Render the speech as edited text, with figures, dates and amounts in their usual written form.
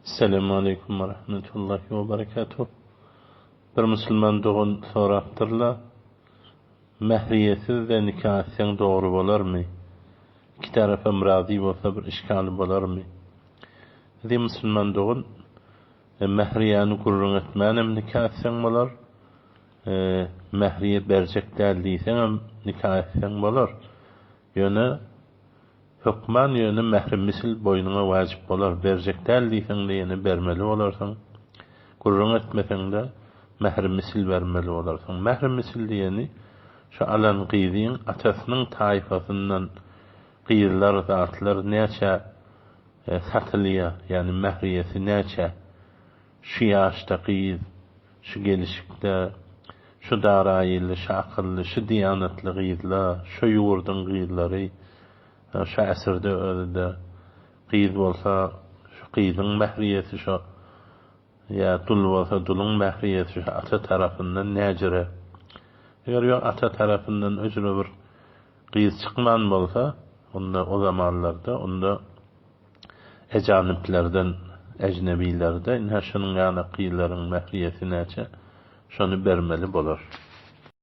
Selamun Aleyküm ve Rahmetullahi ve Berekatuhu. Bir Müslüman doğun soraktırla, mehriyesiz ve nikahsen doğru bolar mı? İki tarafa mrazi olsa bir işgali bolar mı? Zey Müslüman doğun, mehriyanı gurrun etmenem nikahsen bolar, mehriye bercek değildiysen nikahsen bolar. Yöne, hükman yöne mehri misil boynuna vacip bolar. Bercek değildiysen de yine bermeli olarsan, gurrun etmesen de mehri misil vermeli olarsan. Mehri misil diyeni, şu alan qiydiğin atasının taifasından qiydiler, zatlar neçe satılıya, yani mehriyesi neçe, şu yaşta qiyid, şu gelişikte, şu darayili, şu akıllı, şu diyanetli qiyidler, şu yurdun qiyidleri, şu əsirde ödede qiyid olsa, şu qiyidin mehriyesi şu, ya dul olsa dulun mehriyesi şu ata tarafından necire. Eğer yok ata tarafından öcüne bir qiyid çıkman bolsa, onda o zamanlarda onda ecaniplerden, ecnebilerde inha şunun yana qiyidlerin mehriyesi neçe, şunu bermeli bolar.